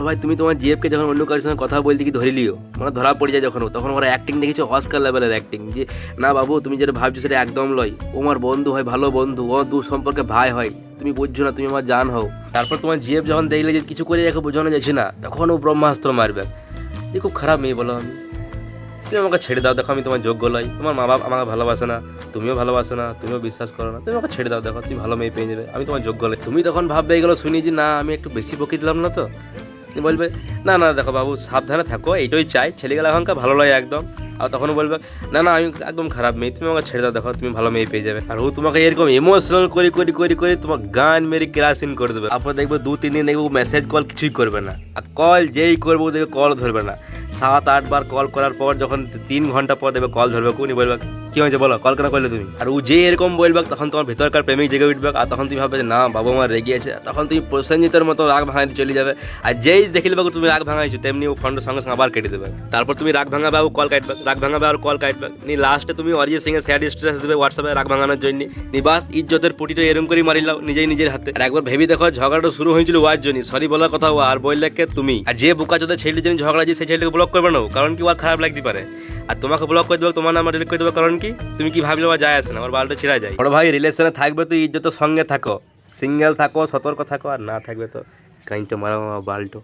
বড় ভাই তুমি তোমার জিএফকে যখন অন্য কারোর সঙ্গে কথা বলতে কি ধরে লিও, মানে ধরা পড়ে যায় যখন, তখন ওরা অ্যাক্টিং দেখেছো অস্কার লেভেলের অ্যাক্টিং, যে না বাবু তুমি যেটা ভাবছো সেটা একদম লয়, ও আমার বন্ধু হয়, ভালো বন্ধু, ও দু সম্পর্কে ভাই হয়, তুমি বুঝছো না, তুমি আমার জান হও। তারপর তোমার জিএফ যখন দেখলে যে কিছু করে যাকে বোঝানো যাচ্ছে না, তখন ও ব্রহ্মাস্ত্র মারবে। এই খুব খারাপ মেয়ে বলো আমি। তুমি আমাকে ছেড়ে দাও, দেখো আমি তোমার যোগ্য লই, তোমার মা বাবা আমাকে ভালোবাসে না, তুমিও ভালোবাসে না, তুমিও বিশ্বাস করো না, তুমি আমাকে ছেড়ে দাও, দেখো তুমি ভালো মেয়ে পেয়ে যাবে, আমি তোমার যোগ্য লই। তুমি তখন ভাববে এগুলো শুনি যে না আমি একটু বেশি বকে দিলাম না তো, তুমি বলবে না না দেখো বাবু সাবধানে থাকো, এইটাই চাই, ছেলেগুলো এখনকার ভালো লাগে একদম। আর তখনও বলবে না না আমি একদম খারাপ মেয়ে, তুমি আমাকে ছেড়ে দাও, দেখো তুমি ভালো মেয়ে পেয়ে যাবে। আর ও তোমাকে এরকম ইমোশনাল করে করে করে করে তোমার গান মেরে ক্রাসিন করে দেবে। তারপর দেখবে 2-3 দিন দেখবে মেসেজ কল কিছুই করবে না, আর কল যেই করবো দেখবে কল ধরবে না। 7-8 বার কল করার পর যখন 3 ঘন্টা পর দেখবে কল ধরবে, কোনি বলবে কি হয়েছে বলো, কল কেন করলে তুমি। আর ও যে এরকম বলবে তখন তোমার ভেতরকার প্রেমিক জেগে উঠবে, আর তখন তুমি ভাববে যে না বাবা মা রেগে আছে, তখন তুমি প্রসেনজিতের মতো রাগ ভাঙাইতে চলে যাবে। আর যেই দেখলে বাবু তুমি রাগ ভাঙাইছো, তেমনি ও ফোনটা সঙ্গে সঙ্গে আবার কেটে দেবে। তারপর তুমি রাগ ভাঙাবে আর কল কাটবে, রাগ ভাঙাবে আর কল কাটবে, নি লাস্টে তুমি অরিজিৎ সিং এর স্যাড স্ট্যাটাস দেবে হোয়াটসঅ্যাপে রাগ ভাঙানোর জন্য। নি বাস ইজ্জতের পুটিটা এরকম করে মারিলাও নিজেই নিজের হাতে। আর একবার ভেবে দেখো ঝগড়াটা শুরু হয়েছিল ওয়ার জন্য, সরি বলার কথা ও, আর বললে কে তুমি। আর যে বোকা চোদা ছেলের জন্য ঝগড়া আছে সেই ছেলেটাকে ব্লক করবে না, কারণ কি ওর খারাপ লাগতে পারে। আর তোমাকে ব্লক করে দেবে, তোমার নাম্বার ডিলিট করে দেবে, কারণ কি তুমি কি ভাবলে বা যায় আসে না, আমার বালটা ছিঁড়া যায়। বড় ভাই রিলেশনে থাকবে তো ইজ্জতের সঙ্গে থাকো, সিঙ্গেল থাকো, সতর্ক থাকো, আর না থাকবে তো কাইনটা মারা বালটো।